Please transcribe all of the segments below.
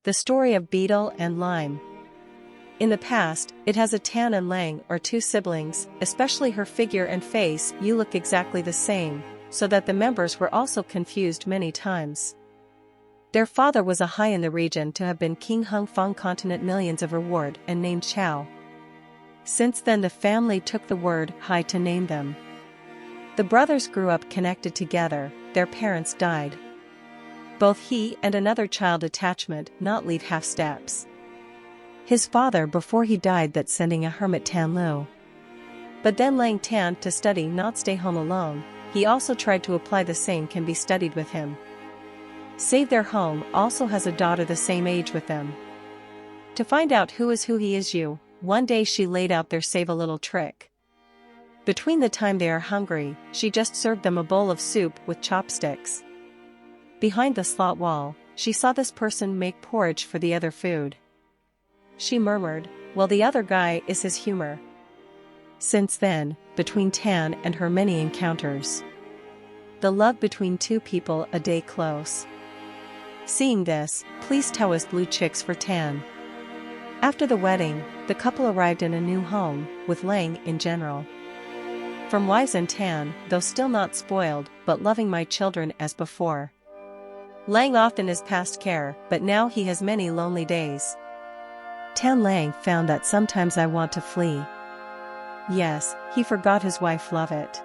The story of beetle and lime. In the past, it has a Tan and Lang or two siblings, especially her figure and face you look exactly the same, so that the members were also confused many times. Their father was a high in the region to have been King Hung Fong continent millions of reward and named Chow. Since then the family took the word high to name them. The brothers grew up connected together, their parents died. Both he and another child attachment not leave half steps. His father before he died that sending a hermit Tan Lu. But then Lang Tan to study not stay home alone, he also tried to apply the same can be studied with him. Save their home also has a daughter the same age with them. To find out who he is you, one day she laid out their save a little trick. Between the time they are hungry, she just served them a bowl of soup with chopsticks. Behind the slot wall, she saw this person make porridge for the other food. She murmured, well, the other guy is his humor. Since then, between Tan and her many encounters. The love between two people a day close. Seeing this, please tell us blue chicks for Tan. After the wedding, the couple arrived in a new home, with Lang in general. From wives and Tan, though still not spoiled, but loving my children as before. Lang often is past care, but now he has many lonely days. Tan Lang found that sometimes I want to flee. Yes, he forgot his wife love it.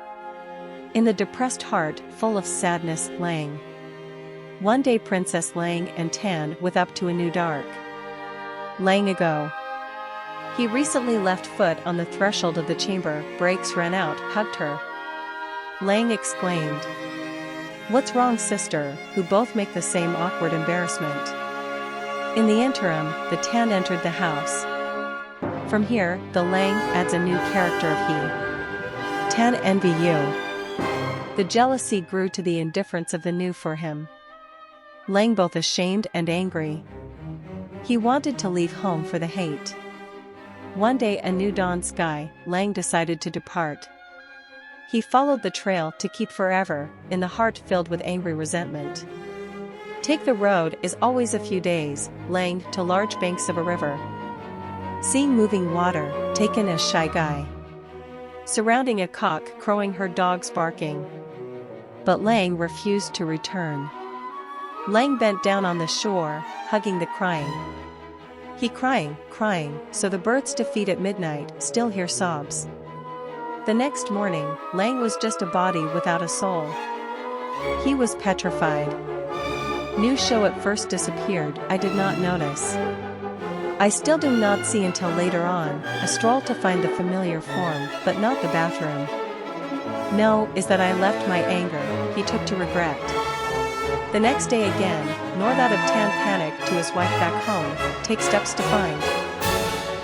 In the depressed heart, full of sadness, Lang. One day Princess Lang and Tan with up to a new dark. Lang ago. He recently left foot on the threshold of the chamber, brakes ran out, hugged her. Lang exclaimed. What's wrong sister, who both make the same awkward embarrassment. In the interim, the Tan entered the house. From here, the Lang adds a new character of he. Tan envy you. The jealousy grew to the indifference of the new for him. Lang both ashamed and angry. He wanted to leave home for the hate. One day a new dawn sky, Lang decided to depart. He followed the trail to keep forever, in the heart filled with angry resentment. Take the road is always a few days, Lang to large banks of a river. Seeing moving water, taken as shy guy. Surrounding a cock crowing her dogs barking. But Lang refused to return. Lang bent down on the shore, hugging the crying. He crying, so the birds to feed at midnight still hear sobs. The next morning, Lang was just a body without a soul. He was petrified. New show at first disappeared, I did not notice. I still do not see until later on, a stroll to find the familiar form, but not the bathroom. No, is that I left my anger, he took to regret. The next day again, nor that of Tan panic to his wife back home, take steps to find.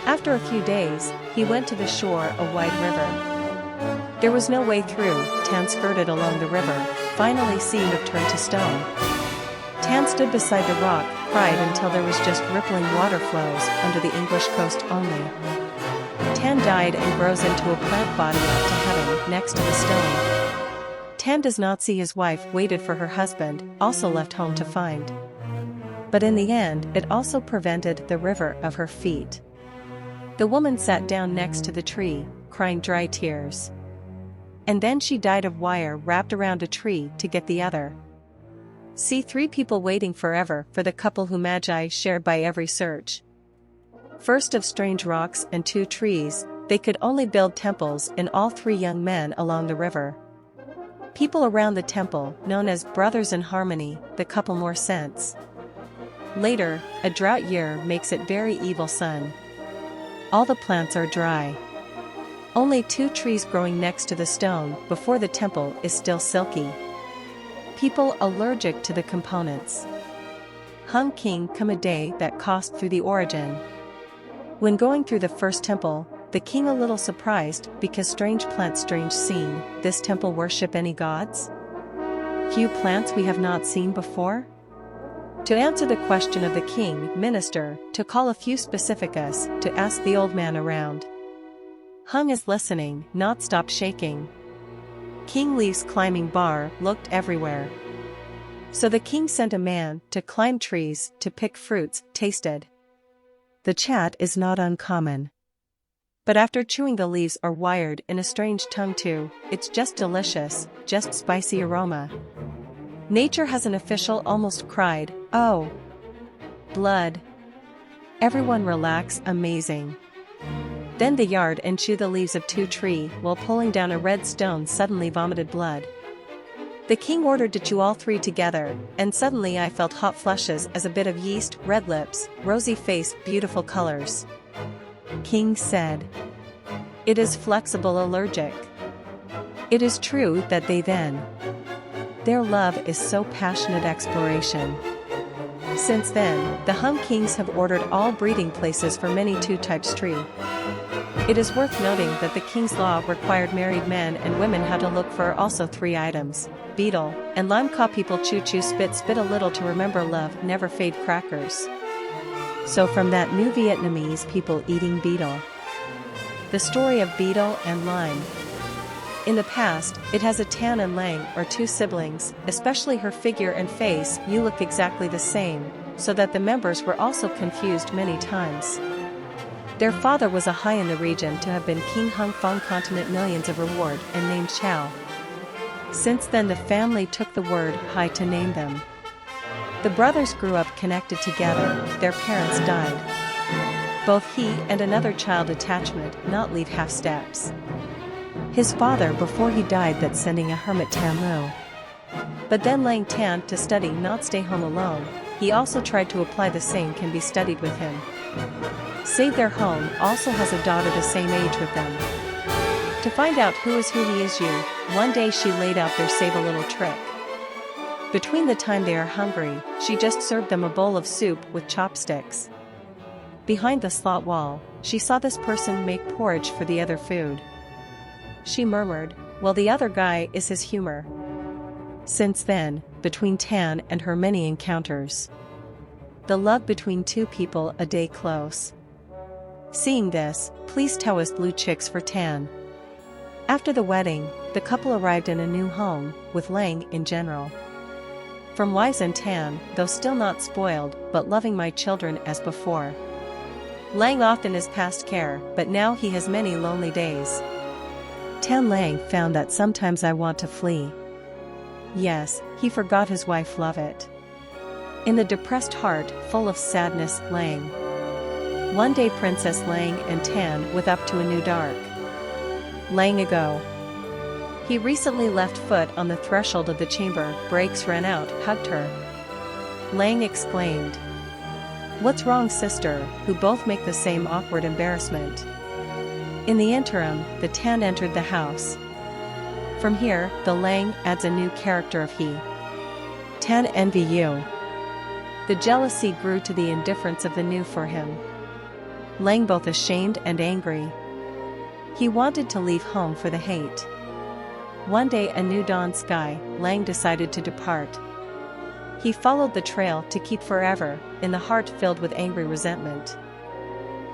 After a few days, he went to the shore a wide river. There was no way through, Tan skirted along the river, finally seeing it turn to stone. Tan stood beside the rock, cried until there was just rippling water flows under the English coast only. Tan died and grows into a plant body up to heaven, next to the stone. Tan does not see his wife waited for her husband, also left home to find. But in the end, it also prevented the river of her feet. The woman sat down next to the tree, crying dry tears. And then she died of wire wrapped around a tree to get the other. See 3 people waiting forever for the couple who Magi shared by every search. First of strange rocks and 2 trees, they could only build temples in all 3 young men along the river. People around the temple, known as brothers in harmony, the couple more sense. Later, a drought year makes it very evil sun. All the plants are dry. Only 2 trees growing next to the stone before the temple is still silky. People allergic to the components. Hung King come a day that cost through the origin. When going through the first temple, the king a little surprised because strange plants strange scene, this temple worship any gods? Few plants we have not seen before? To answer the question of the king, minister, to call a few specificus, to ask the old man around. Hung is listening, not stopped shaking. King leaves climbing bar, looked everywhere. So the king sent a man to climb trees to pick fruits tasted. The chat is not uncommon. But after chewing the leaves are wired in a strange tongue too, it's just delicious, just spicy aroma. Nature has an official almost cried, "Oh! Blood! Everyone relax, amazing." Then the yard and chew the leaves of two tree while pulling down a red stone suddenly vomited blood. The king ordered to chew all three together, and suddenly I felt hot flushes as a bit of yeast, red lips, rosy face, beautiful colors. King said, "It is flexible allergic." It is true that they then. Their love is so passionate exploration. Since then, the Hun kings have ordered all breeding places for many two types tree. It is worth noting that the king's law required married men and women how to look for also three items: beetle, and lime ka people chew spit a little to remember love never fade crackers. So from that new Vietnamese people eating beetle. The story of beetle and lime. In the past, it has a Tan and Lang or two siblings, especially her figure and face you look exactly the same, so that the members were also confused many times. Their father was a high in the region to have been King Hung Fong continent millions of reward and named Chow. Since then the family took the word high to name them. The brothers grew up connected together, their parents died. Both he and another child attachment not leave half steps. His father before he died that sending a hermit Tan Lu. But then Lang Tan to study not stay home alone, he also tried to apply the same can be studied with him. Save their home also has a daughter the same age with them. To find out who is who he is you, one day she laid out their save a little trick. Between the time they are hungry, she just served them a bowl of soup with chopsticks. Behind the slot wall, she saw this person make porridge for the other food. She murmured, "Well, the other guy is his humor." Since then, between Tan and her many encounters, the love between two people a day close. Seeing this, please tell us blue chicks for Tan. After the wedding, the couple arrived in a new home, with Lang in general. From wives and Tan, though still not spoiled, but loving my children as before. Lang often is past care, but now he has many lonely days. Tan Lang found that sometimes I want to flee. Yes, he forgot his wife love it. In the depressed heart, full of sadness, Lang. One day Princess Lang and Tan with up to a new dark. Lang ago. He recently left foot on the threshold of the chamber, brakes ran out, hugged her. Lang exclaimed. "What's wrong, sister?" who both make the same awkward embarrassment. In the interim, the Tan entered the house. From here, the Lang adds a new character of he. Tan envy you. The jealousy grew to the indifference of the new for him. Lang both ashamed and angry. He wanted to leave home for the hate. One day a new dawn sky, Lang decided to depart. He followed the trail to keep forever, in the heart filled with angry resentment.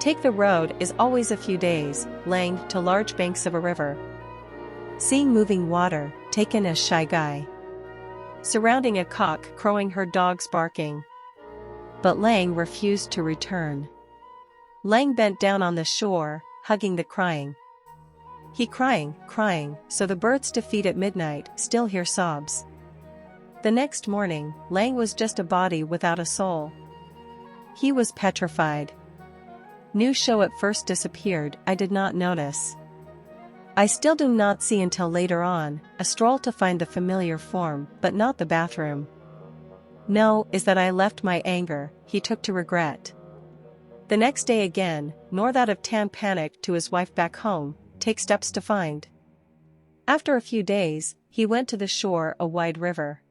Take the road is always a few days, Lang to large banks of a river. Seeing moving water, taken as shy guy. Surrounding a cock crowing her dogs barking. But Lang refused to return. Lang bent down on the shore, hugging the crying. He crying, so the birds to feed at midnight still hear sobs. The next morning, Lang was just a body without a soul. He was petrified. New show at first disappeared, I did not notice. I still do not see until later on, a stroll to find the familiar form, but not the bathroom. No, is that I left my anger, he took to regret. The next day again, nor that of Tan panicked to his wife back home, take steps to find. After a few days, he went to the shore a wide river.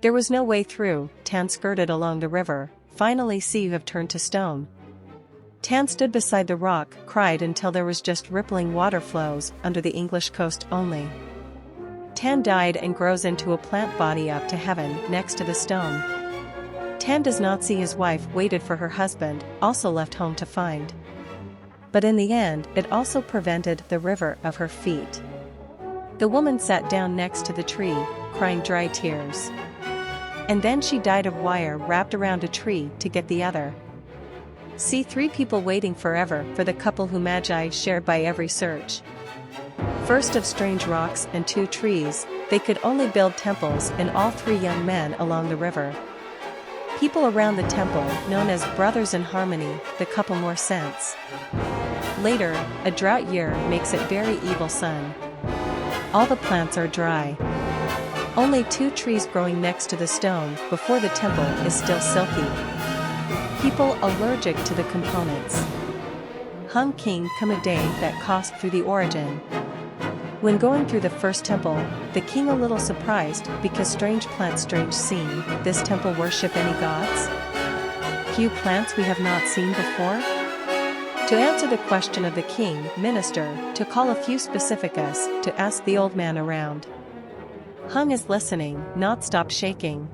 There was no way through, Tan skirted along the river, finally see you have turned to stone. Tan stood beside the rock, cried until there was just rippling water flows under the English coast only. Tan died and grows into a plant body up to heaven next to the stone. Tan does not see his wife waited for her husband, also left home to find. But in the end, it also prevented the river of her feet. The woman sat down next to the tree, crying dry tears. And then she died of wire wrapped around a tree to get the other. See 3 people waiting forever for the couple who magi shared by every search. First of strange rocks and 2 trees, they could only build temples in all 3 young men along the river. People around the temple, known as brothers in harmony, the couple more sense. Later, a drought year makes it very evil sun. All the plants are dry. Only 2 trees growing next to the stone before the temple is still silky. People allergic to the components. Hung king come a day that cost through the origin. When going through the first temple, the king a little surprised because strange plants strange scene. This temple worship any gods? Few plants we have not seen before? To answer the question of the king, minister, to call a few specificus, to ask the old man around. Hung is listening, not stop shaking.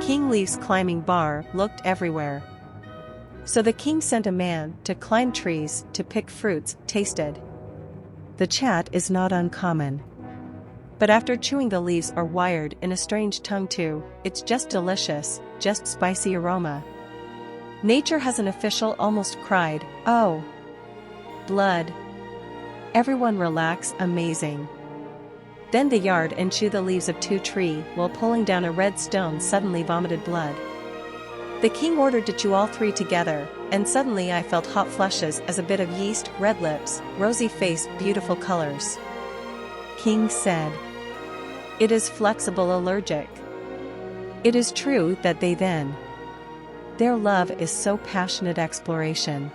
King leaves climbing bar, looked everywhere. So the king sent a man to climb trees, to pick fruits, tasted. The chat is not uncommon. But after chewing the leaves are wired in a strange tongue too, it's just delicious, just spicy aroma. Nature has an official almost cried, oh! Blood. Everyone relax, amazing. Then the yard and chew the leaves of 2 tree while pulling down a red stone suddenly vomited blood. The king ordered to chew all 3 together, and suddenly I felt hot flushes as a bit of yeast, red lips, rosy face, beautiful colors. King said, "It is flexible allergic." It is true that they then. Their love is so passionate exploration.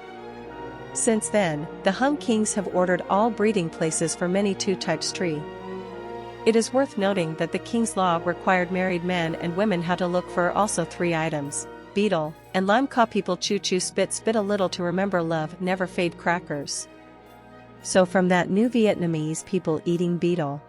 Since then, the Hung kings have ordered all breeding places for many 2 types tree. It is worth noting that the king's law required married men and women how to look for also 3 items. Beetle, and lime ca people chew spit a little to remember love never fade crackers. So from that new Vietnamese people eating beetle.